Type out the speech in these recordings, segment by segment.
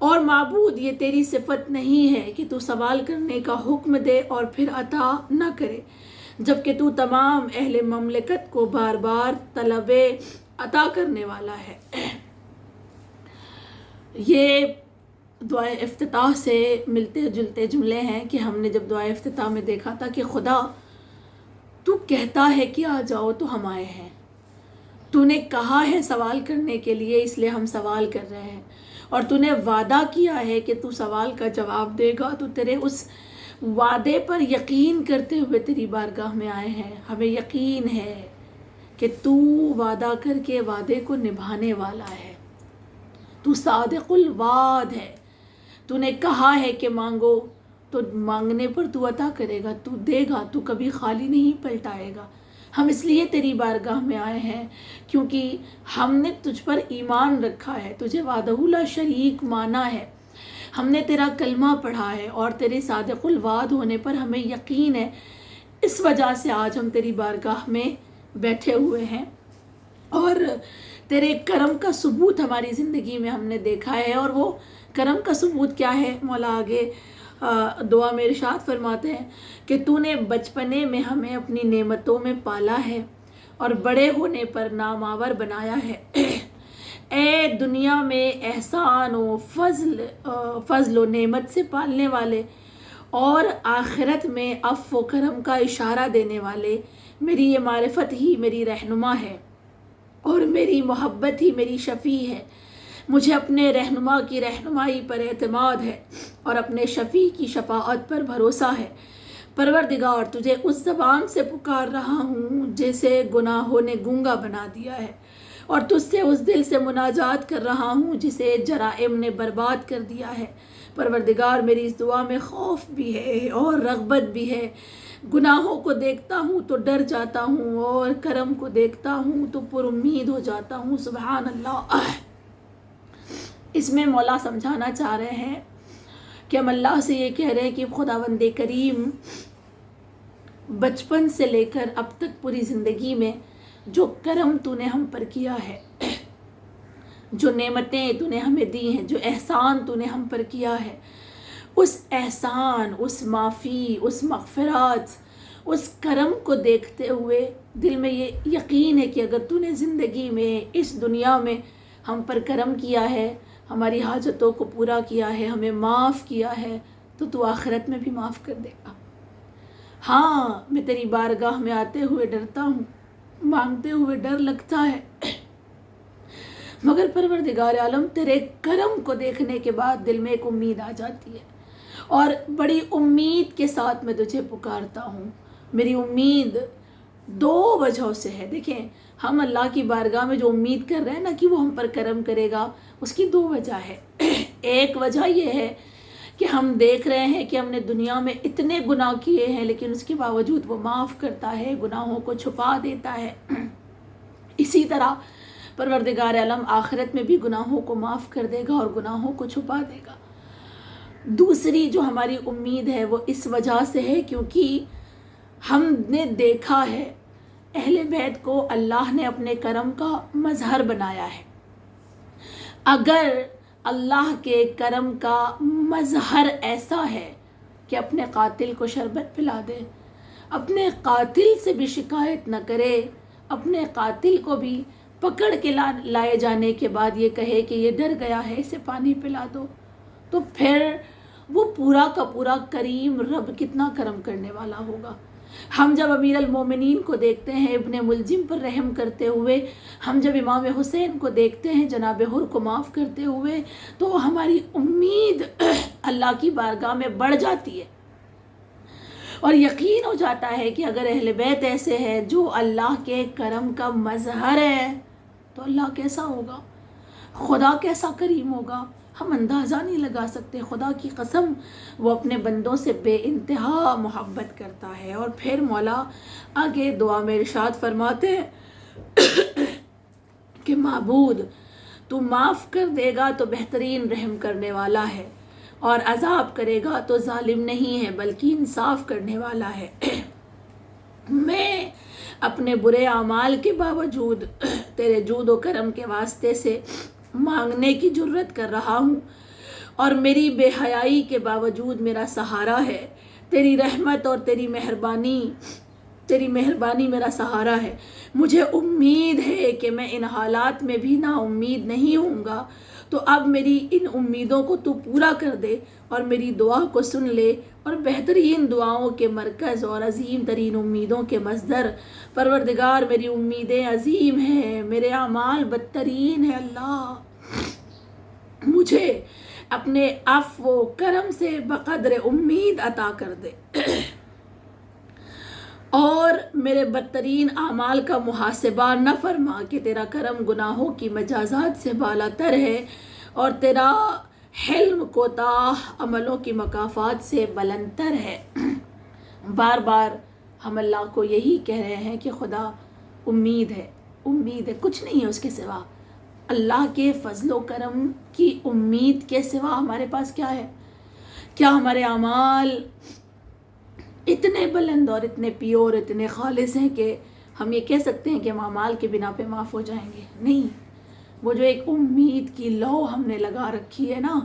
اور معبود یہ تیری صفت نہیں ہے کہ تو سوال کرنے کا حکم دے اور پھر عطا نہ کرے، جبکہ تو تمام اہل مملکت کو بار بار طلب عطا کرنے والا ہے۔ یہ دعائے افتتاح سے ملتے جلتے جملے ہیں کہ ہم نے جب دعائے افتتاح میں دیکھا تھا کہ خدا تو کہتا ہے کہ آ جاؤ تو ہم آئے ہیں، تو نے کہا ہے سوال کرنے کے لیے اس لیے ہم سوال کر رہے ہیں، اور تو نے وعدہ کیا ہے کہ تو سوال کا جواب دے گا، تو تیرے اس وعدے پر یقین کرتے ہوئے تیری بارگاہ میں آئے ہیں۔ ہمیں یقین ہے کہ تو وعدہ کر کے وعدے کو نبھانے والا ہے، تو صادق الوعد ہے، تو نے کہا ہے کہ مانگو تو مانگنے پر تو عطا کرے گا، تو دے گا، تو کبھی خالی نہیں پلٹائے گا۔ ہم اس لیے تیری بارگاہ میں آئے ہیں کیونکہ ہم نے تجھ پر ایمان رکھا ہے، تجھے وحدہ لا شریک مانا ہے، ہم نے تیرا کلمہ پڑھا ہے اور تیرے صادق الوعد ہونے پر ہمیں یقین ہے۔ اس وجہ سے آج ہم تیری بارگاہ میں بیٹھے ہوئے ہیں اور تیرے کرم کا ثبوت ہماری زندگی میں ہم نے دیکھا ہے۔ اور وہ کرم کا ثبوت کیا ہے؟ مولا آگے دعا میں ارشاد فرماتے ہیں کہ تو نے بچپنے میں ہمیں اپنی نعمتوں میں پالا ہے اور بڑے ہونے پر نامآور بنایا ہے۔ اے دنیا میں احسان و فضل و نعمت سے پالنے والے اور آخرت میں عفو و کرم کا اشارہ دینے والے، میری یہ معرفت ہی میری رہنما ہے اور میری محبت ہی میری شفیع ہے۔ مجھے اپنے رہنما کی رہنمائی پر اعتماد ہے اور اپنے شفیع کی شفاعت پر بھروسہ ہے۔ پروردگار تجھے اس زبان سے پکار رہا ہوں جسے گناہوں نے گونگا بنا دیا ہے، اور تجھ سے اس دل سے مناجات کر رہا ہوں جسے جرائم نے برباد کر دیا ہے۔ پروردگار میری اس دعا میں خوف بھی ہے اور رغبت بھی ہے۔ گناہوں کو دیکھتا ہوں تو ڈر جاتا ہوں اور کرم کو دیکھتا ہوں تو پر امید ہو جاتا ہوں۔ سبحان اللہ۔ اس میں مولا سمجھانا چاہ رہے ہیں کہ ہم اللہ سے یہ کہہ رہے ہیں کہ خداوند کریم بچپن سے لے کر اب تک پوری زندگی میں جو کرم تو نے ہم پر کیا ہے، جو نعمتیں تو نے ہمیں دی ہیں، جو احسان تو نے ہم پر کیا ہے، اس احسان، اس معافی، اس مغفرات، اس کرم کو دیکھتے ہوئے دل میں یہ یقین ہے کہ اگر تو نے زندگی میں اس دنیا میں ہم پر کرم کیا ہے، ہماری حاجتوں کو پورا کیا ہے، ہمیں معاف کیا ہے، تو آخرت میں بھی معاف کر دے گا۔ ہاں میں تیری بارگاہ میں آتے ہوئے ڈرتا ہوں، مانگتے ہوئے ڈر لگتا ہے، مگر پروردگار عالم تیرے کرم کو دیکھنے کے بعد دل میں ایک امید آ جاتی ہے، اور بڑی امید کے ساتھ میں تجھے پکارتا ہوں۔ میری امید دو وجہوں سے ہے۔ دیکھیں، ہم اللہ کی بارگاہ میں جو امید کر رہے ہیں نا کہ وہ ہم پر کرم کرے گا، اس کی دو وجہ ہے۔ ایک وجہ یہ ہے کہ ہم دیکھ رہے ہیں کہ ہم نے دنیا میں اتنے گناہ کیے ہیں لیکن اس کے باوجود وہ معاف کرتا ہے، گناہوں کو چھپا دیتا ہے۔ اسی طرح پروردگار عالم آخرت میں بھی گناہوں کو معاف کر دے گا اور گناہوں کو چھپا دے گا۔ دوسری جو ہماری امید ہے وہ اس وجہ سے ہے کیونکہ ہم نے دیکھا ہے اہل بیت کو اللہ نے اپنے کرم کا مظہر بنایا ہے۔ اگر اللہ کے کرم کا مظہر ایسا ہے کہ اپنے قاتل کو شربت پلا دے، اپنے قاتل سے بھی شکایت نہ کرے، اپنے قاتل کو بھی پکڑ کے لائے جانے کے بعد یہ کہے کہ یہ ڈر گیا ہے، اسے پانی پلا دو، تو پھر وہ پورا کا پورا کریم رب کتنا کرم کرنے والا ہوگا۔ ہم جب امیر المومنین کو دیکھتے ہیں ابن ملجم پر رحم کرتے ہوئے، ہم جب امام حسین کو دیکھتے ہیں جناب حر کو معاف کرتے ہوئے، تو ہماری امید اللہ کی بارگاہ میں بڑھ جاتی ہے اور یقین ہو جاتا ہے کہ اگر اہل بیت ایسے ہیں جو اللہ کے کرم کا مظہر ہے تو اللہ کیسا ہوگا، خدا کیسا کریم ہوگا، ہم اندازہ نہیں لگا سکتے۔ خدا کی قسم وہ اپنے بندوں سے بے انتہا محبت کرتا ہے۔ اور پھر مولا آگے دعا میں ارشاد فرماتے ہیں کہ معبود تو معاف کر دے گا تو بہترین رحم کرنے والا ہے، اور عذاب کرے گا تو ظالم نہیں ہے بلکہ انصاف کرنے والا ہے۔ میں اپنے برے اعمال کے باوجود تیرے جود و کرم کے واسطے سے مانگنے کی جرت کر رہا ہوں، اور میری بے حیائی کے باوجود میرا سہارا ہے. تیری رحمت اور تیری مہربانی میرا سہارا ہے. مجھے امید ہے کہ میں ان حالات میں بھی نا امید نہیں ہوں گا. تو اب میری ان امیدوں کو تو پورا کر دے اور میری دعا کو سن لے اور بہترین دعاؤں کے مرکز اور عظیم ترین امیدوں کے مصدر پروردگار میری امیدیں عظیم ہیں، میرے اعمال بدترین ہیں. اللہ مجھے اپنے عفو و کرم سے بقدر امید عطا کر دے اور میرے بدترین اعمال کا محاسبہ نہ فرما کہ تیرا کرم گناہوں کی مجازات سے بالا تر ہے اور تیرا حلم کوتاہ عملوں کی مکافات سے بلند تر ہے. بار بار ہم اللہ کو یہی کہہ رہے ہیں کہ خدا امید ہے، کچھ نہیں ہے اس کے سوا. اللہ کے فضل و کرم کی امید کے سوا ہمارے پاس کیا ہے؟ کیا ہمارے اعمال اتنے بلند اور اتنے پیور، اتنے خالص ہیں کہ ہم یہ کہہ سکتے ہیں کہ ہم اعمال کے بنا پہ معاف ہو جائیں گے؟ نہیں. وہ جو ایک امید کی لو ہم نے لگا رکھی ہے نا،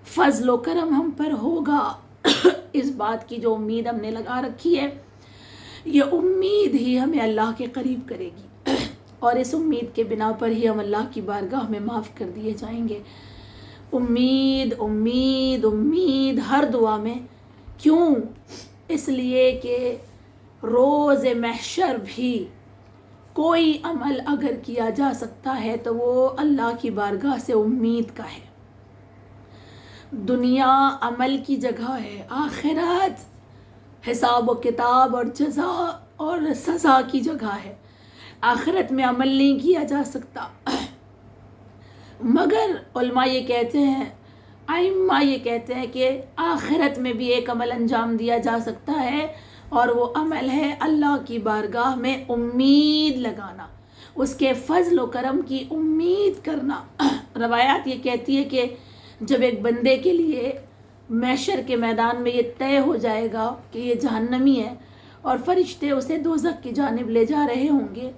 فضل و کرم ہم پر ہوگا، اس بات کی جو امید ہم نے لگا رکھی ہے، یہ امید ہی ہمیں اللہ کے قریب کرے گی اور اس امید کے بنا پر ہی ہم اللہ کی بارگاہ میں معاف کر دیے جائیں گے. امید امید امید ہر دعا میں. کیوں؟ اس لیے کہ روز محشر بھی کوئی عمل اگر کیا جا سکتا ہے تو وہ اللہ کی بارگاہ سے امید کا ہے. دنیا عمل کی جگہ ہے، آخرت حساب و کتاب اور جزا اور سزا کی جگہ ہے. آخرت میں عمل نہیں کیا جا سکتا، مگر علماء یہ کہتے ہیں، ائمہ یہ کہتے ہیں کہ آخرت میں بھی ایک عمل انجام دیا جا سکتا ہے اور وہ عمل ہے اللہ کی بارگاہ میں امید لگانا، اس کے فضل و کرم کی امید کرنا. روایات یہ کہتی ہے کہ جب ایک بندے کے لیے محشر کے میدان میں یہ طے ہو جائے گا کہ یہ جہنمی ہے اور فرشتے اسے دوزخ کی جانب لے جا رہے ہوں گے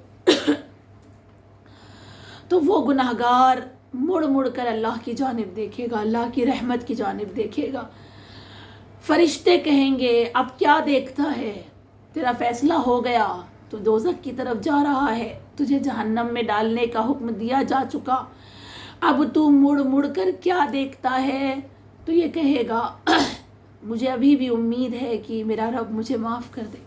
تو وہ گناہگار مڑ مڑ کر اللہ کی جانب دیکھے گا، اللہ کی رحمت کی جانب دیکھے گا. فرشتے کہیں گے اب کیا دیکھتا ہے، تیرا فیصلہ ہو گیا، تو دوزخ کی طرف جا رہا ہے، تجھے جہنم میں ڈالنے کا حکم دیا جا چکا، اب تو مڑ مڑ کر کیا دیکھتا ہے؟ تو یہ کہے گا مجھے ابھی بھی امید ہے کہ میرا رب مجھے معاف کر دے،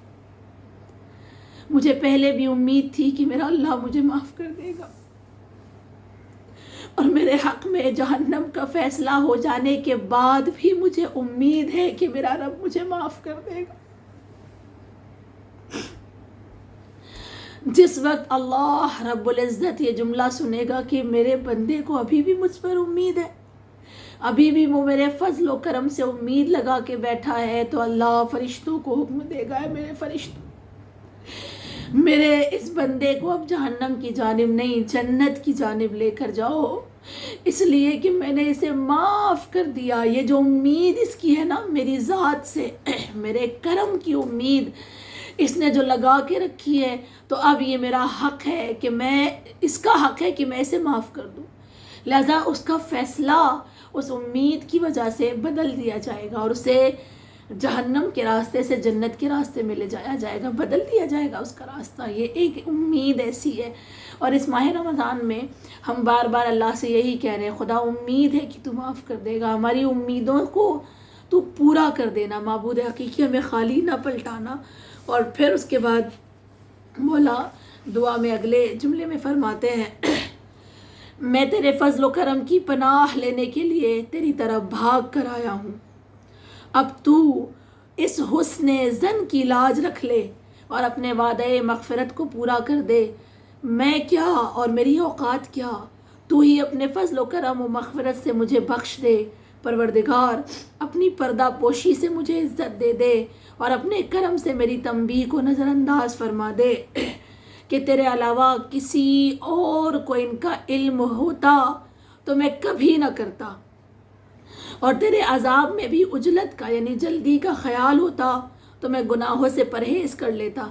مجھے پہلے بھی امید تھی کہ میرا اللہ مجھے معاف کر دے گا اور میرے حق میں جہنم کا فیصلہ ہو جانے کے بعد بھی مجھے امید ہے کہ میرا رب مجھے معاف کر دے گا. جس وقت اللہ رب العزت یہ جملہ سنے گا کہ میرے بندے کو ابھی بھی مجھ پر امید ہے، ابھی بھی وہ میرے فضل و کرم سے امید لگا کے بیٹھا ہے، تو اللہ فرشتوں کو حکم دے گا، میرے فرشتوں میرے اس بندے کو اب جہنم کی جانب نہیں جنت کی جانب لے کر جاؤ، اس لیے کہ میں نے اسے معاف کر دیا. یہ جو امید اس کی ہے نا میری ذات سے، میرے کرم کی امید اس نے جو لگا کے رکھی ہے، تو اب یہ میرا حق ہے کہ اس کا حق ہے کہ میں اسے معاف کر دوں. لہذا اس کا فیصلہ اس امید کی وجہ سے بدل دیا جائے گا اور اسے جہنم کے راستے سے جنت کے راستے میں لے جایا جائے گا، بدل دیا جائے گا اس کا راستہ. یہ ایک امید ایسی ہے. اور اس ماہ رمضان میں ہم بار بار اللہ سے یہی کہہ رہے ہیں، خدا امید ہے کہ تو معاف کر دے گا، ہماری امیدوں کو تو پورا کر دینا، معبود حقیقی ہمیں خالی نہ پلٹانا. اور پھر اس کے بعد مولا دعا میں اگلے جملے میں فرماتے ہیں میں تیرے فضل و کرم کی پناہ لینے کے لیے تیری طرف بھاگ کر آیا ہوں. اب تو اس حسن زن کی لاج رکھ لے اور اپنے وعدہ مغفرت کو پورا کر دے. میں کیا اور میری اوقات کیا، تو ہی اپنے فضل و کرم و مغفرت سے مجھے بخش دے. پروردگار اپنی پردہ پوشی سے مجھے عزت دے دے اور اپنے کرم سے میری تنبیہ کو نظر انداز فرما دے کہ تیرے علاوہ کسی اور کو ان کا علم ہوتا تو میں کبھی نہ کرتا، اور تیرے عذاب میں بھی عجلت کا یعنی جلدی کا خیال ہوتا تو میں گناہوں سے پرہیز کر لیتا،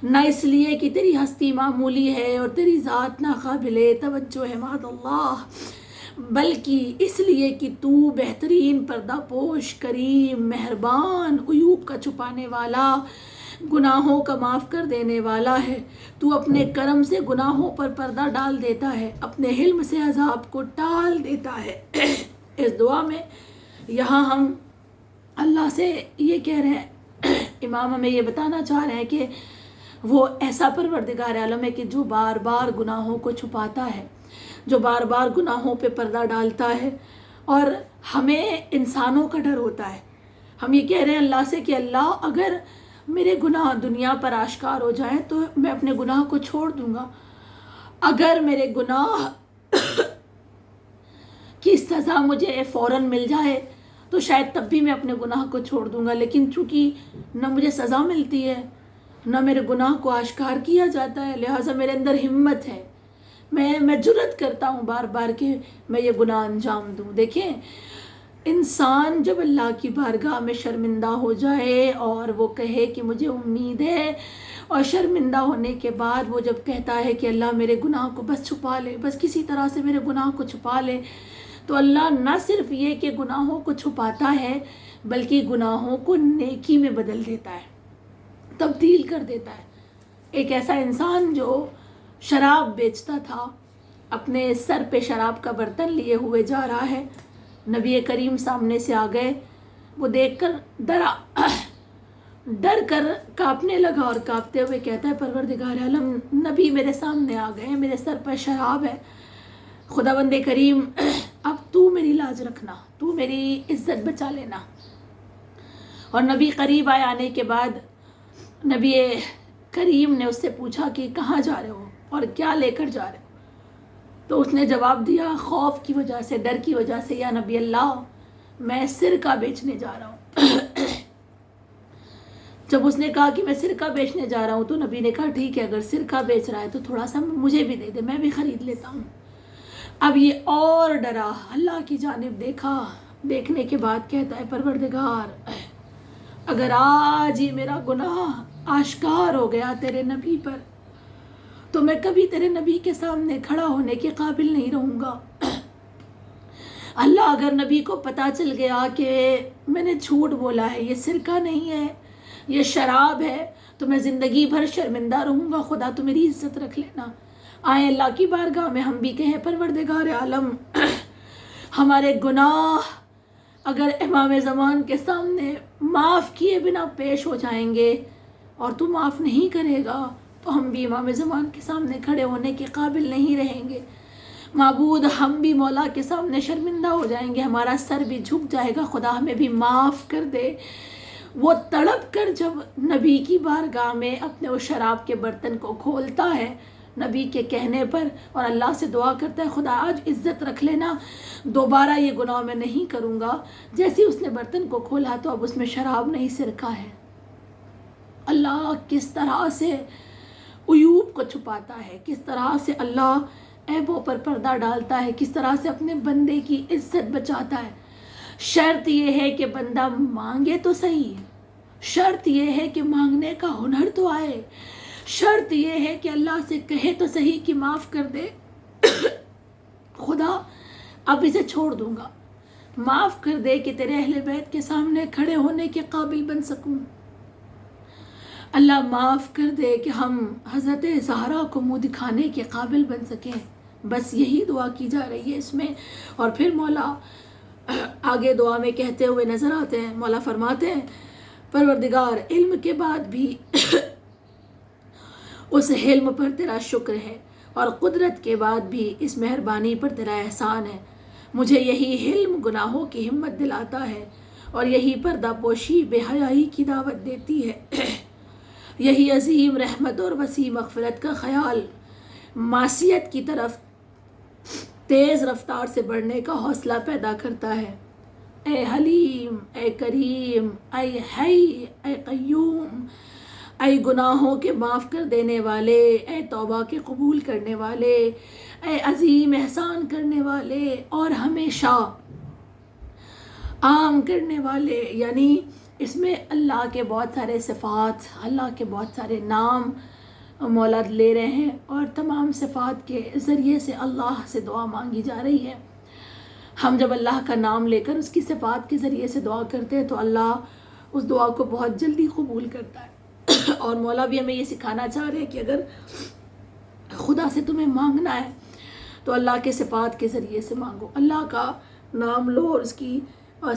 نہ اس لیے کہ تیری ہستی معمولی ہے اور تیری ذات ناقابل توجہ ہے. معاذ اللہ، بلکہ اس لیے کہ تو بہترین پردہ پوش، کریم، مہربان، عیوب کا چھپانے والا، گناہوں کا معاف کر دینے والا ہے۔ تو اپنے کرم سے گناہوں پر پردہ ڈال دیتا ہے، اپنے حلم سے عذاب کو ٹال دیتا ہے۔ اس دعا میں یہاں ہم اللہ سے یہ کہہ رہے ہیں، امام ہمیں یہ بتانا چاہ رہے ہیں کہ وہ ایسا پروردگار عالم ہے کہ جو بار بار گناہوں کو چھپاتا ہے، جو بار بار گناہوں پہ پردہ ڈالتا ہے۔ اور ہمیں انسانوں کا ڈر ہوتا ہے، ہم یہ کہہ رہے ہیں اللہ سے کہ اللہ اگر میرے گناہ دنیا پر آشکار ہو جائیں تو میں اپنے گناہ کو چھوڑ دوں گا، اگر میرے گناہ کی سزا مجھے فوراً مل جائے تو شاید تب بھی میں اپنے گناہ کو چھوڑ دوں گا، لیکن چونکہ نہ مجھے سزا ملتی ہے نہ میرے گناہ کو آشکار کیا جاتا ہے، لہٰذا میرے اندر ہمت ہے، میں جرأت کرتا ہوں بار بار کہ میں یہ گناہ انجام دوں۔ دیکھیں، انسان جب اللہ کی بارگاہ میں شرمندہ ہو جائے اور وہ کہے کہ مجھے امید ہے، اور شرمندہ ہونے کے بعد وہ جب کہتا ہے کہ اللہ میرے گناہ کو بس چھپا لے، بس کسی طرح سے میرے گناہ کو چھپا لے، تو اللہ نہ صرف یہ کہ گناہوں کو چھپاتا ہے بلکہ گناہوں کو نیکی میں بدل دیتا ہے، تبدیل کر دیتا ہے۔ ایک ایسا انسان جو شراب بیچتا تھا، اپنے سر پہ شراب کا برتن لیے ہوئے جا رہا ہے، نبی کریم سامنے سے آ گئے، وہ دیکھ کر ڈر کر کانپنے لگا اور کانپتے ہوئے کہتا ہے پروردگار عالم، نبی میرے سامنے آ گئے، میرے سر پر شراب ہے، خداوند کریم اب تو میری لاج رکھنا، تو میری عزت بچا لینا۔ اور نبی قریب آئے، آنے کے بعد نبی کریم نے اس سے پوچھا کہ کہاں جا رہے ہو اور کیا لے کر جا رہے ہو؟ تو اس نے جواب دیا خوف کی وجہ سے، ڈر کی وجہ سے، یا نبی اللہ میں سرکہ بیچنے جا رہا ہوں۔ جب اس نے کہا کہ میں سرکہ بیچنے جا رہا ہوں تو نبی نے کہا ٹھیک ہے، اگر سرکہ بیچ رہا ہے تو تھوڑا سا مجھے بھی دے دے، میں بھی خرید لیتا ہوں۔ اب یہ اور ڈرا، اللہ کی جانب دیکھا، دیکھنے کے بعد کہتا ہے پروردگار اگر آج ہی میرا گناہ آشکار ہو گیا تیرے نبی پر تو میں کبھی تیرے نبی کے سامنے کھڑا ہونے کے قابل نہیں رہوں گا۔ اللہ اگر نبی کو پتہ چل گیا کہ میں نے جھوٹ بولا ہے، یہ سرکہ نہیں ہے، یہ شراب ہے، تو میں زندگی بھر شرمندہ رہوں گا، خدا تو میری عزت رکھ لینا۔ آئیں اللہ کی بارگاہ میں ہم بھی کہیں پروردگار عالم ہمارے گناہ اگر امام زمان کے سامنے معاف کیے بنا پیش ہو جائیں گے اور تو معاف نہیں کرے گا تو ہم بھی امام زمان کے سامنے کھڑے ہونے کے قابل نہیں رہیں گے۔ معبود ہم بھی مولا کے سامنے شرمندہ ہو جائیں گے، ہمارا سر بھی جھک جائے گا، خدا ہمیں بھی معاف کر دے۔ وہ تڑپ کر جب نبی کی بارگاہ میں اپنے اس شراب کے برتن کو کھولتا ہے نبی کے کہنے پر اور اللہ سے دعا کرتا ہے خدا آج عزت رکھ لینا، دوبارہ یہ گناہ میں نہیں کروں گا۔ جیسے اس نے برتن کو کھولا تو اب اس میں شراب نہیں سرکہ ہے۔ اللہ کس طرح سے عیوب کو چھپاتا ہے، کس طرح سے اللہ عیبوں پر پردہ ڈالتا ہے، کس طرح سے اپنے بندے کی عزت بچاتا ہے۔ شرط یہ ہے کہ بندہ مانگے تو صحیح، شرط یہ ہے کہ مانگنے کا ہنر تو آئے، شرط یہ ہے کہ اللہ سے کہے تو صحیح کہ معاف کر دے، خدا اب اسے چھوڑ دوں گا، معاف کر دے کہ تیرے اہل بیت کے سامنے کھڑے ہونے کے قابل بن سکوں، اللہ معاف کر دے کہ ہم حضرت زہرا کو منہ دکھانے کے قابل بن سکیں۔ بس یہی دعا کی جا رہی ہے اس میں۔ اور پھر مولا آگے دعا میں کہتے ہوئے نظر آتے ہیں، مولا فرماتے ہیں پروردگار علم کے بعد بھی اس حلم پر تیرا شکر ہے اور قدرت کے بعد بھی اس مہربانی پر تیرا احسان ہے۔ مجھے یہی حلم گناہوں کی ہمت دلاتا ہے اور یہی پردہ پوشی بے حیائی کی دعوت دیتی ہے، یہی عظیم رحمت اور وسیع مغفرت کا خیال معصیت کی طرف تیز رفتار سے بڑھنے کا حوصلہ پیدا کرتا ہے۔ اے حلیم، اے کریم، اے حی، اے قیوم، اے گناہوں کے معاف کر دینے والے، اے توبہ کے قبول کرنے والے، اے عظیم احسان کرنے والے اور ہمیشہ عام کرنے والے۔ یعنی اس میں اللہ کے بہت سارے صفات، اللہ کے بہت سارے نام مولا لے رہے ہیں اور تمام صفات کے ذریعے سے اللہ سے دعا مانگی جا رہی ہے۔ ہم جب اللہ کا نام لے کر اس کی صفات کے ذریعے سے دعا کرتے ہیں تو اللہ اس دعا کو بہت جلدی قبول کرتا ہے۔ اور مولا بھی ہمیں یہ سکھانا چاہ رہے ہیں کہ اگر خدا سے تمہیں مانگنا ہے تو اللہ کے صفات کے ذریعے سے مانگو، اللہ کا نام لو اور اس کی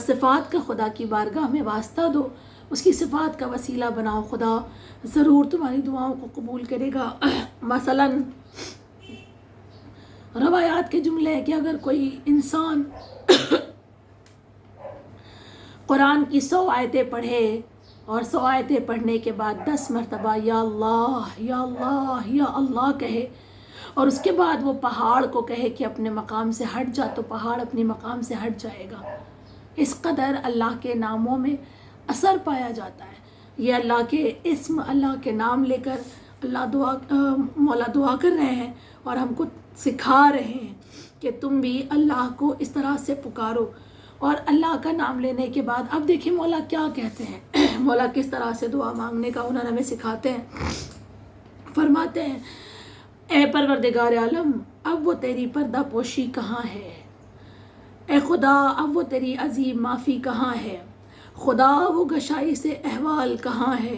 صفات کا خدا کی بارگاہ میں واسطہ دو، اس کی صفات کا وسیلہ بناؤ، خدا ضرور تمہاری دعاؤں کو قبول کرے گا۔ مثلاً روایات کے جملے ہیں کہ اگر کوئی انسان قرآن کی 100 آیتیں پڑھے اور 100 آیتیں پڑھنے کے بعد 10 مرتبہ یا اللہ یا اللہ یا اللہ کہے اور اس کے بعد وہ پہاڑ کو کہے کہ اپنے مقام سے ہٹ جا، تو پہاڑ اپنے مقام سے ہٹ جائے گا۔ اس قدر اللہ کے ناموں میں اثر پایا جاتا ہے۔ یہ اللہ کے اسم، اللہ کے نام لے کر مولا دعا کر رہے ہیں اور ہم کو سکھا رہے ہیں کہ تم بھی اللہ کو اس طرح سے پکارو۔ اور اللہ کا نام لینے کے بعد اب دیکھیں مولا کیا کہتے ہیں، مولا کس طرح سے دعا مانگنے کا ہنر ہمیں سکھاتے ہیں۔ فرماتے ہیں اے پروردگار عالم، اب وہ تیری پردہ پوشی کہاں ہے؟ اے خدا اب وہ تیری عظیم معافی کہاں ہے؟ خدا وہ گشائی سے احوال کہاں ہے؟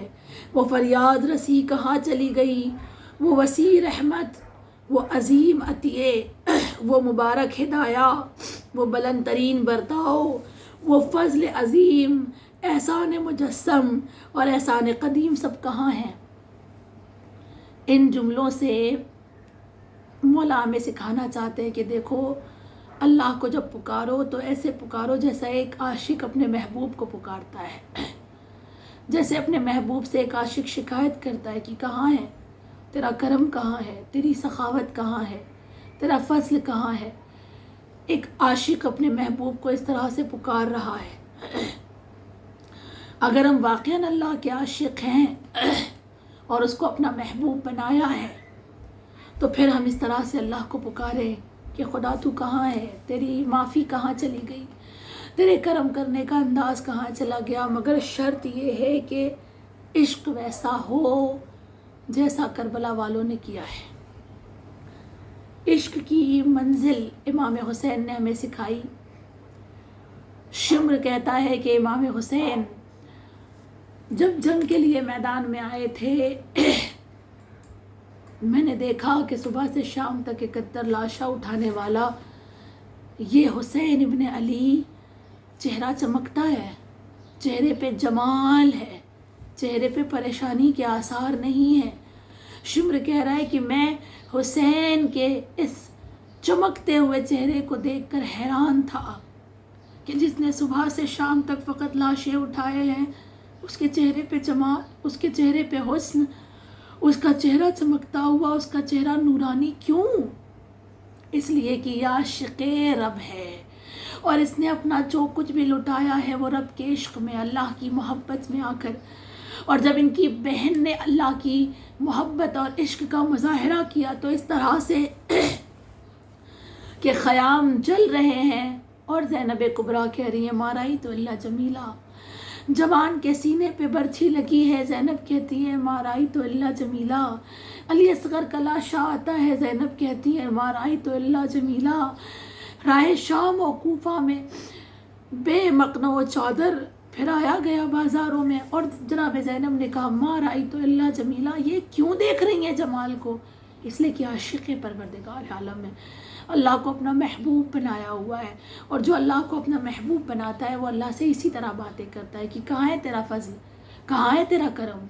وہ فریاد رسی کہاں چلی گئی؟ وہ وسیع رحمت، وہ عظیم عطیے، وہ مبارک ہدایہ، وہ بلند ترین برتاؤ، وہ فضل عظیم، احسان مجسم اور احسان قدیم سب کہاں ہیں؟ ان جملوں سے مولا ہمیں سکھانا چاہتے ہیں کہ دیکھو اللہ کو جب پکارو تو ایسے پکارو جیسا ایک عاشق اپنے محبوب کو پکارتا ہے، جیسے اپنے محبوب سے ایک عاشق شکایت کرتا ہے کہ کہاں ہے تیرا کرم، کہاں ہے تیری سخاوت، کہاں ہے تیرا فضل، کہاں ہے۔ ایک عاشق اپنے محبوب کو اس طرح سے پکار رہا ہے۔ اگر ہم واقعاً اللہ کے عاشق ہیں اور اس کو اپنا محبوب بنایا ہے تو پھر ہم اس طرح سے اللہ کو پکاریں کہ خدا تو کہاں ہے، تیری معافی کہاں چلی گئی، تیرے کرم کرنے کا انداز کہاں چلا گیا۔ مگر شرط یہ ہے کہ عشق ویسا ہو جیسا کربلا والوں نے کیا ہے۔ عشق کی منزل امام حسین نے ہمیں سکھائی۔ شمر کہتا ہے کہ امام حسین جب جنگ کے لیے میدان میں آئے تھے میں نے دیکھا کہ صبح سے شام تک 71 لاشیں اٹھانے والا یہ حسین ابن علی چہرہ چمکتا ہے، چہرے پہ جمال ہے، چہرے پہ پریشانی کے آثار نہیں ہیں۔ شمر کہہ رہا ہے کہ میں حسین کے اس چمکتے ہوئے چہرے کو دیکھ کر حیران تھا کہ جس نے صبح سے شام تک فقط لاشیں اٹھائے ہیں، اس کے چہرے پہ جمال، اس کے چہرے پہ حسن، اس کا چہرہ چمکتا ہوا، اس کا چہرہ نورانی کیوں؟ اس لیے کہ یہ عاشق رب ہے اور اس نے اپنا جو کچھ بھی لٹایا ہے وہ رب کے عشق میں، اللہ کی محبت میں آ کر۔ اور جب ان کی بہن نے اللہ کی محبت اور عشق کا مظاہرہ کیا تو اس طرح سے کہ خیام جل رہے ہیں اور زینب کبریٰ کہہ رہی ہے ما رأیت الا جمیلہ، جوان کے سینے پہ برچھی لگی ہے، زینب کہتی ہے ما رأیت الا جمیلہ، علی اصغر کا لاشا آتا ہے، زینب کہتی ہے ما رأیت الا جمیلہ۔ راہ شام و کوفہ میں بے مقنع و چادر پھرایا گیا بازاروں میں اور جناب زینب نے کہا ما رأیت الا جمیلہ، یہ کیوں دیکھ رہی ہیں جمال کو؟ اس لیے کہ عاشق پروردگار عالم ہے، اللہ کو اپنا محبوب بنایا ہوا ہے، اور جو اللہ کو اپنا محبوب بناتا ہے وہ اللہ سے اسی طرح باتیں کرتا ہے کہ کہاں ہے تیرا فضل، کہاں ہے تیرا کرم،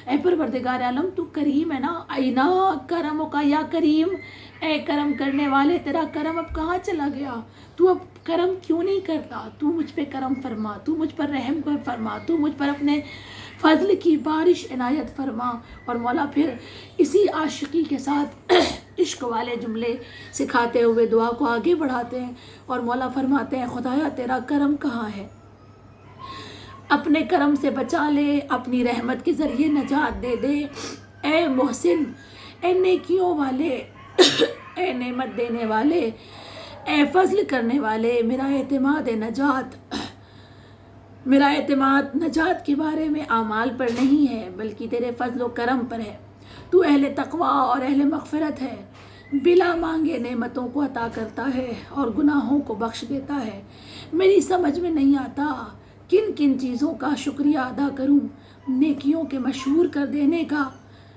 اے پروردگار عالم تو کریم ہے نا، اینا کرم کا یا کریم، اے کرم کرنے والے تیرا کرم اب کہاں چلا گیا، تو اب کرم کیوں نہیں کرتا، تو مجھ پہ کرم فرما، تو مجھ پر رحم فرما، تو مجھ پر اپنے فضل کی بارش عنایت فرما۔ اور مولا پھر اسی عاشقی کے ساتھ عشق والے جملے سکھاتے ہوئے دعا کو آگے بڑھاتے ہیں اور مولا فرماتے ہیں خدایا تیرا کرم کہاں ہے، اپنے کرم سے بچا لے، اپنی رحمت کے ذریعے نجات دے دے، اے محسن، اے نیکیوں والے، اے نعمت دینے والے، اے فضل کرنے والے، میرا اعتماد نجات، میرا اعتماد نجات کے بارے میں اعمال پر نہیں ہے بلکہ تیرے فضل و کرم پر ہے، تو اہل تقوی اور اہل مغفرت ہے، بلا مانگے نعمتوں کو عطا کرتا ہے اور گناہوں کو بخش دیتا ہے۔ میری سمجھ میں نہیں آتا کن کن چیزوں کا شکریہ ادا کروں، نیکیوں کے مشہور کر دینے کا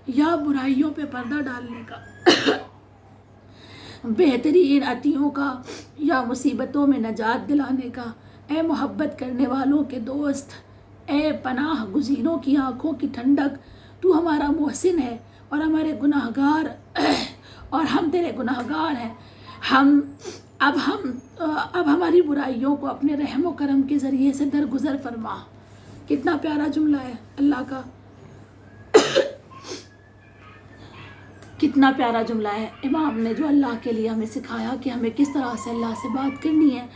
یا برائیوں پہ پردہ ڈالنے کا، بہترین عطیوں کا یا مصیبتوں میں نجات دلانے کا۔ اے محبت کرنے والوں کے دوست، اے پناہ گزینوں کی آنکھوں کی ٹھنڈک، تو ہمارا محسن ہے اور ہمارے گناہگار اور ہم تیرے گناہگار ہیں۔ اب ہماری برائیوں کو اپنے رحم و کرم کے ذریعے سے درگزر فرما۔ کتنا پیارا جملہ ہے اللہ کا، کتنا پیارا جملہ ہے امام نے جو اللہ کے لیے ہمیں سکھایا کہ ہمیں کس طرح سے اللہ سے بات کرنی ہے۔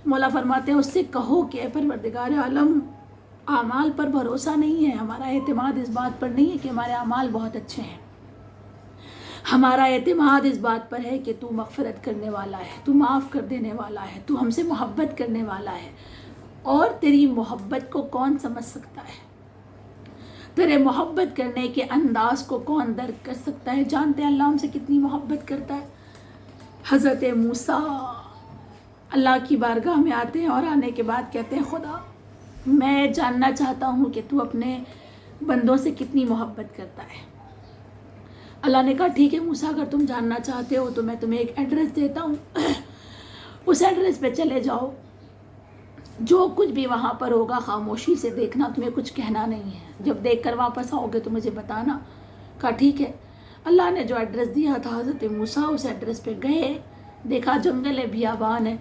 مولا فرماتے ہیں اس سے کہو کہ اے پروردگار عالم، اعمال پر بھروسہ نہیں ہے، ہمارا اعتماد اس بات پر نہیں ہے کہ ہمارے اعمال بہت اچھے ہیں، ہمارا اعتماد اس بات پر ہے کہ تو مغفرت کرنے والا ہے، تو معاف کر دینے والا ہے، تو ہم سے محبت کرنے والا ہے، اور تیری محبت کو کون سمجھ سکتا ہے، تیرے محبت کرنے کے انداز کو کون درک کر سکتا ہے۔ جانتے ہیں اللہ ہم سے کتنی محبت کرتا ہے۔ حضرت موسیٰ اللہ کی بارگاہ میں آتے ہیں اور آنے کے بعد کہتے ہیں خدا میں جاننا چاہتا ہوں کہ تو اپنے بندوں سے کتنی محبت کرتا ہے۔ اللہ نے کہا ٹھیک ہے موسیٰ، اگر تم جاننا چاہتے ہو تو میں تمہیں ایک ایڈریس دیتا ہوں، اس ایڈریس پہ چلے جاؤ، جو کچھ بھی وہاں پر ہوگا خاموشی سے دیکھنا، تمہیں کچھ کہنا نہیں ہے، جب دیکھ کر واپس آؤ گے تو مجھے بتانا۔ کہا ٹھیک ہے۔ اللہ نے جو ایڈریس دیا تھا حضرت موسیٰ اس ایڈریس پہ گئے، دیکھا جنگل ہے، بیابان ہے،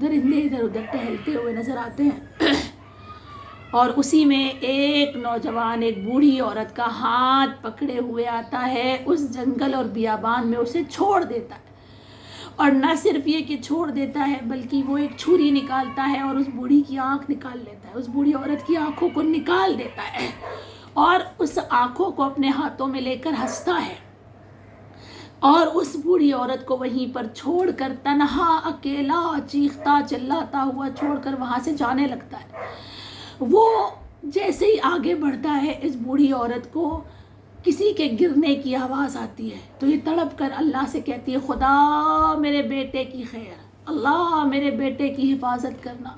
درندے ادھر ادھر ٹہلتے ہوئے نظر آتے ہیں، اور اسی میں ایک نوجوان ایک بوڑھی عورت کا ہاتھ پکڑے ہوئے آتا ہے، اس جنگل اور بیابان میں اسے چھوڑ دیتا ہے، اور نہ صرف یہ کہ چھوڑ دیتا ہے بلکہ وہ ایک چھری نکالتا ہے اور اس بوڑھی کی آنکھ نکال لیتا ہے، اس بوڑھی عورت کی آنکھوں کو نکال دیتا ہے، اور اس آنکھوں کو اپنے ہاتھوں میں لے کر ہنستا ہے، اور اس بوڑھی عورت کو وہیں پر چھوڑ کر تنہا اکیلا چیختا چلاتا ہوا چھوڑ کر وہاں سے جانے لگتا ہے۔ وہ جیسے ہی آگے بڑھتا ہے اس بوڑھی عورت کو کسی کے گرنے کی آواز آتی ہے، تو یہ تڑپ کر اللہ سے کہتی ہے خدا میرے بیٹے کی خیر، اللہ میرے بیٹے کی حفاظت کرنا،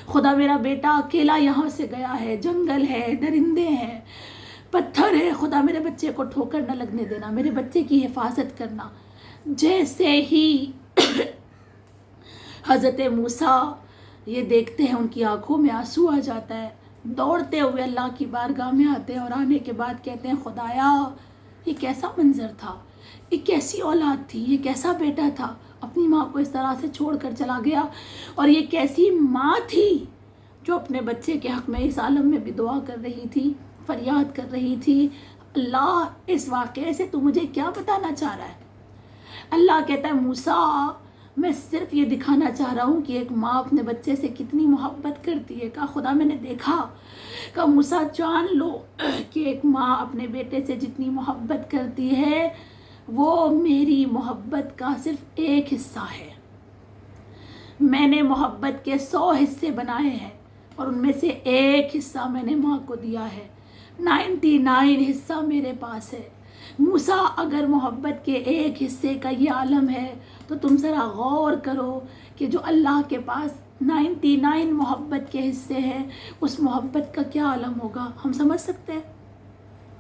خدا میرا بیٹا اکیلا یہاں سے گیا ہے، جنگل ہے، درندے ہیں، پتھر ہے، خدا میرے بچے کو ٹھوکر نہ لگنے دینا، میرے بچے کی حفاظت کرنا۔ جیسے ہی حضرت موسیٰ یہ دیکھتے ہیں ان کی آنکھوں میں آنسو آ جاتا ہے، دوڑتے ہوئے اللہ کی بارگاہ میں آتے ہیں اور آنے کے بعد کہتے ہیں خدایا یہ کیسا منظر تھا، یہ کیسی اولاد تھی، یہ کیسا بیٹا تھا، اپنی ماں کو اس طرح سے چھوڑ کر چلا گیا، اور یہ کیسی ماں تھی جو اپنے بچے کے حق میں اس عالم میں بھی دعا کر رہی تھی، فریاد کر رہی تھی۔ اللہ اس واقعے سے تو مجھے کیا بتانا چاہ رہا ہے؟ اللہ کہتا ہے موسیٰ میں صرف یہ دکھانا چاہ رہا ہوں کہ ایک ماں اپنے بچے سے کتنی محبت کرتی ہے۔ کہا خدا میں نے دیکھا۔ کہا موسیٰ جان لو کہ ایک ماں اپنے بیٹے سے جتنی محبت کرتی ہے وہ میری محبت کا صرف ایک حصہ ہے، میں نے محبت کے 100 حصے بنائے ہیں اور ان میں سے ایک حصہ میں نے ماں کو دیا ہے، 99 حصہ میرے پاس ہے۔ موسیٰ اگر محبت کے ایک حصے کا یہ عالم ہے تو تم ذرا غور کرو کہ جو اللہ کے پاس 99 محبت کے حصے ہیں اس محبت کا کیا عالم ہوگا۔ ہم سمجھ سکتے ہیں؟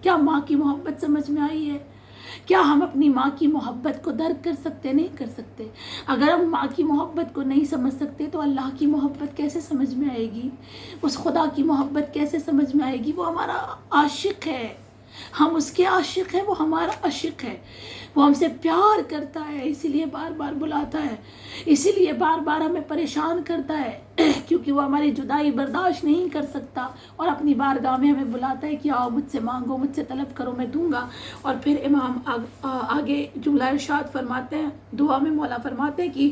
کیا ماں کی محبت سمجھ میں آئی ہے؟ کیا ہم اپنی ماں کی محبت کو درک کر سکتے؟ نہیں کر سکتے۔ اگر ہم ماں کی محبت کو نہیں سمجھ سکتے تو اللہ کی محبت کیسے سمجھ میں آئے گی؟ اس خدا کی محبت کیسے سمجھ میں آئے گی؟ وہ ہمارا عاشق ہے، ہم اس کے عاشق ہیں، وہ ہمارا عاشق ہے، وہ ہم سے پیار کرتا ہے، اسی لیے بار بار بلاتا ہے، اسی لیے بار بار ہمیں پریشان کرتا ہے، کیونکہ وہ ہماری جدائی برداشت نہیں کر سکتا اور اپنی بارگاہ میں ہمیں بلاتا ہے کہ آؤ مجھ سے مانگو، مجھ سے طلب کرو، میں دوں گا۔ اور پھر امام آگے جملہ ارشاد فرماتے ہیں، دعا میں مولا فرماتے ہیں کہ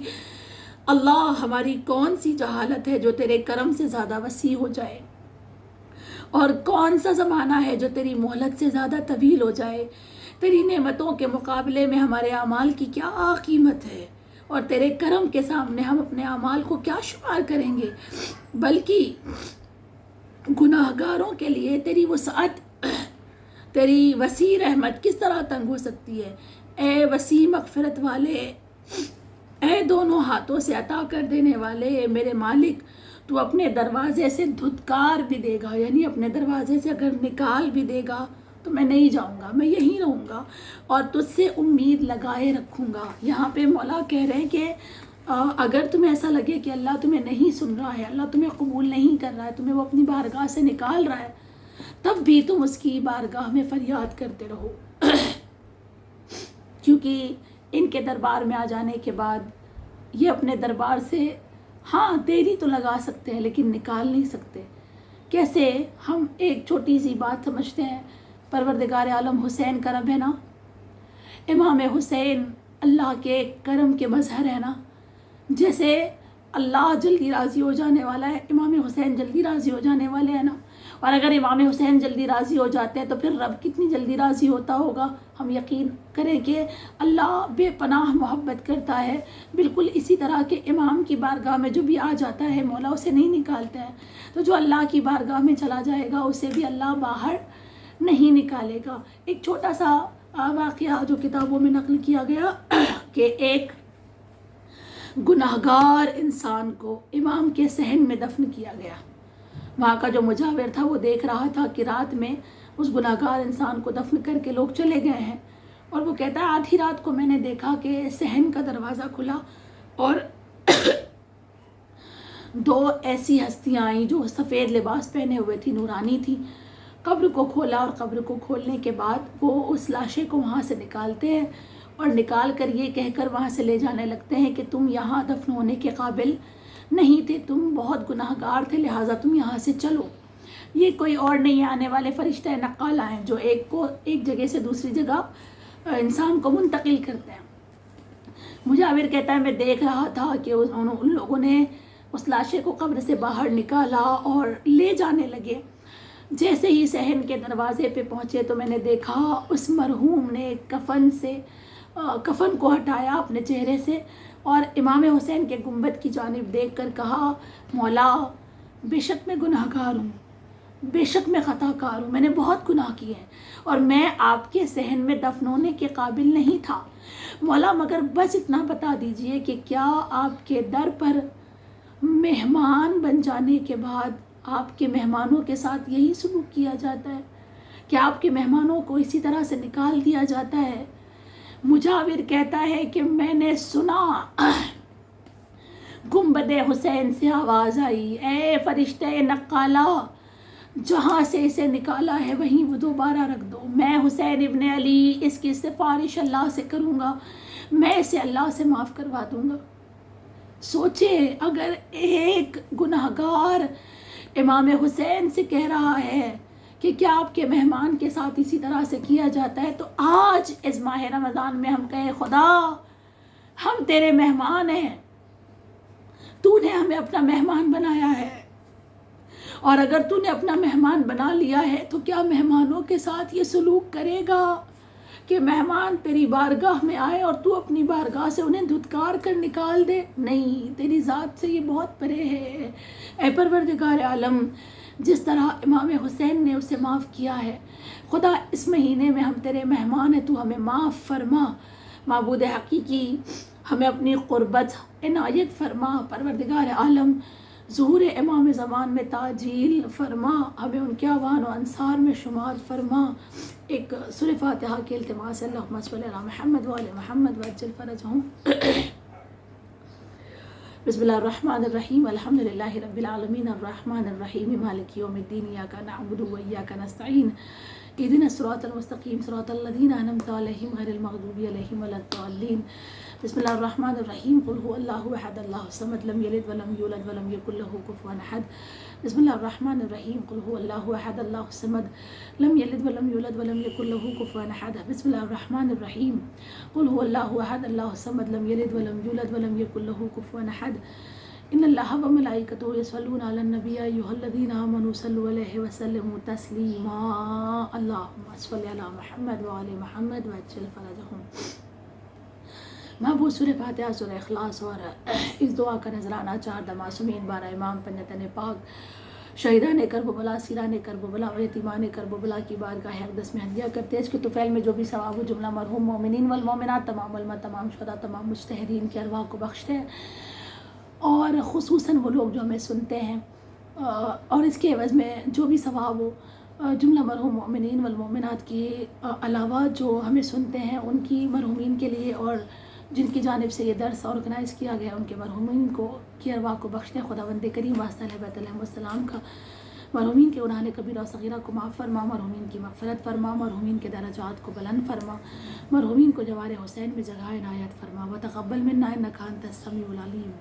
اللہ ہماری کون سی جہالت ہے جو تیرے کرم سے زیادہ وسیع ہو جائے، اور کون سا زمانہ ہے جو تیری مہلت سے زیادہ طویل ہو جائے، تیری نعمتوں کے مقابلے میں ہمارے اعمال کی کیا قیمت ہے، اور تیرے کرم کے سامنے ہم اپنے اعمال کو کیا شمار کریں گے، بلکہ گناہگاروں کے لیے تیری وسعت، تیری وسیع رحمت کس طرح تنگ ہو سکتی ہے۔ اے وسیع مغفرت والے، اے دونوں ہاتھوں سے عطا کر دینے والے، اے میرے مالک، تو اپنے دروازے سے دھتکار بھی دے گا، یعنی اپنے دروازے سے اگر نکال بھی دے گا تو میں نہیں جاؤں گا، میں یہیں رہوں گا اور تجھ سے امید لگائے رکھوں گا۔ یہاں پہ مولا کہہ رہے ہیں کہ اگر تمہیں ایسا لگے کہ اللہ تمہیں نہیں سن رہا ہے، اللہ تمہیں قبول نہیں کر رہا ہے، تمہیں وہ اپنی بارگاہ سے نکال رہا ہے، تب بھی تم اس کی بارگاہ میں فریاد کرتے رہو، کیونکہ ان کے دربار میں آ جانے کے بعد یہ اپنے دربار سے ہاں دیری تو لگا سکتے ہیں لیکن نکال نہیں سکتے۔ کیسے؟ ہم ایک چھوٹی سی بات سمجھتے ہیں، پروردگار عالم حسین کا رب ہے نا، امام حسین اللہ کے کرم کے مظہر ہے نا، جیسے اللہ جلدی راضی ہو جانے والا ہے، امام حسین جلدی راضی ہو جانے والے ہیں نا، اور اگر امام حسین جلدی راضی ہو جاتے ہیں تو پھر رب کتنی جلدی راضی ہوتا ہوگا۔ ہم یقین کریں کہ اللہ بے پناہ محبت کرتا ہے، بالکل اسی طرح کے امام کی بارگاہ میں جو بھی آ جاتا ہے مولا اسے نہیں نکالتا ہے، تو جو اللہ کی بارگاہ میں چلا جائے گا اسے بھی اللہ باہر نہیں نکالے گا۔ ایک چھوٹا سا واقعہ جو کتابوں میں نقل کیا گیا کہ ایک گناہگار انسان کو امام کے صحن میں دفن کیا گیا۔ وہاں کا جو مجاور تھا وہ دیکھ رہا تھا کہ رات میں اس گناہگار انسان کو دفن کر کے لوگ چلے گئے ہیں، اور وہ کہتا ہے آدھی رات کو میں نے دیکھا کہ صحن کا دروازہ کھلا اور دو ایسی ہستیاں آئیں جو سفید لباس پہنے ہوئے تھی، نورانی تھی، قبر کو کھولا، اور قبر کو کھولنے کے بعد وہ اس لاشے کو وہاں سے نکالتے ہیں اور نکال کر یہ کہہ کر وہاں سے لے جانے لگتے ہیں کہ تم یہاں دفن ہونے کے قابل نہیں تھے، تم بہت گناہگار تھے، لہٰذا تم یہاں سے چلو۔ یہ کوئی اور نہیں آنے والے فرشتہ نقالہ ہیں جو ایک جگہ سے دوسری جگہ انسان کو منتقل کرتے ہیں۔ مجاور کہتا ہے میں دیکھ رہا تھا کہ ان لوگوں نے اس لاشے کو قبر سے باہر نکالا اور لے جانے لگے۔ جیسے ہی صحن کے دروازے پہ پہنچے تو میں نے دیکھا اس مرحوم نے کفن کو ہٹایا اپنے چہرے سے اور امام حسین کے گنبد کی جانب دیکھ کر کہا مولا بے شک میں گناہگار ہوں، بے شک میں خطا کار ہوں، میں نے بہت گناہ کیے ہیں اور میں آپ کے صحن میں دفن ہونے کے قابل نہیں تھا، مولا مگر بس اتنا بتا دیجئے کہ کیا آپ کے در پر مہمان بن جانے کے بعد آپ کے مہمانوں کے ساتھ یہی سلوک کیا جاتا ہے؟ کیا آپ کے مہمانوں کو اسی طرح سے نکال دیا جاتا ہے؟ مجاور کہتا ہے کہ میں نے سنا گنبد حسین سے آواز آئی، اے فرشتے نقالہ، جہاں سے اسے نکالا ہے وہیں وہ دوبارہ رکھ دو، میں حسین ابن علی اس کی سفارش اللہ سے کروں گا، میں اسے اللہ سے معاف کروا دوں گا۔ سوچے اگر ایک گناہگار امام حسین سے کہہ رہا ہے کہ کیا آپ کے مہمان کے ساتھ اسی طرح سے کیا جاتا ہے، تو آج اس ماہ رمضان میں ہم کہیں خدا ہم تیرے مہمان ہیں، تو نے ہمیں اپنا مہمان بنایا ہے، اور اگر تو نے اپنا مہمان بنا لیا ہے تو کیا مہمانوں کے ساتھ یہ سلوک کرے گا کہ مہمان تیری بارگاہ میں آئے اور تو اپنی بارگاہ سے انہیں دھتکار کر نکال دے؟ نہیں، تیری ذات سے یہ بہت پرے ہے۔ اے پروردگار عالم، جس طرح امام حسین نے اسے معاف کیا ہے، خدا اس مہینے میں ہم تیرے مہمان ہیں، تو ہمیں معاف فرما۔ معبود حقیقی ہمیں اپنی قربت عنایت فرما، پروردگار عالم ظہور امام زمان میں تعجیل فرما، ہمیں ان کے اعوان و انصار میں شمار فرما۔ ایک سورہ فاتحہ کے التماس، اللہم صلی علی محمد وآل محمد وعجل فرجہم۔ بسم اللہ الرحمن الرحیم، الحمدللہ رب العالمین، الرحمن الرحیم، مالک یوم الدین، ایاک نعبد و ایاک نستعین، اہدنا الصراط المستقیم، صراط الذین انعمت علیہم غیر المغضوب علیہم ولا الضالین۔ بسم اللہ الرحمن الرحیم، قل هو اللہ احد اللہ الصمد لم یلد ولم یولد ولم یکن له کفوا احد۔ بسم اللہ الرحمن الرحیم، قل هو اللہ احد اللہ الصمد لم یلد ولم یولد ولم یکن له کفوا احد۔ بسم اللہ الرحمن الرحیم، قل هو اللہ احد اللہ الصمد لم یلد ولم یولد ولم یکن له کفوا احد۔ ان اللہ وملائکتہ یصلون علی النبی ایھا الذین آمنوا صلوا علیہ وسلموا تسلیما، اللہم صل علی محمد وآل محمد وعجل فرجہم۔ محبوب سورہ فاتحہ، سورہ اخلاص اور اس دعا کا نذرانہ 4 معصومین بارہ امام پنجتن پاک شہیدان کربلا، سیران کربلا اور یتیمان کربلا کی بارگاہ اقدس میں ہدیہ کرتے ہیں۔ اس کے طفیل میں جو بھی ثواب و جملہ مرحوم مومنین والمومنات، تمام علماء، تمام شہداء، تمام مجتہدین کی ارواح کو بخشتے ہیں، اور خصوصاً وہ لوگ جو ہمیں سنتے ہیں، اور اس کے عوض میں جو بھی ثواب ہو جملہ مرحوم مومنین والمومنات کے علاوہ جو ہمیں سنتے ہیں ان کی مرحومین کے لیے، اور جن کی جانب سے یہ درس آرگنائز کیا گیا ان کے مرحومین کو کی ارواح کو بخشتے ہیں۔ خداوند کریم واسطہ اہل بیت علیہ السلام کا مرحومین کے گناہ کبیرہ و صغیرہ کو معاف فرما، مرحومین کی مغفرت فرما، مرحومین کے درجات کو بلند فرما، مرحومین کو جوار حسین میں جگہ عنایت فرما، وتقبل منا انک انت السمیع العلیم۔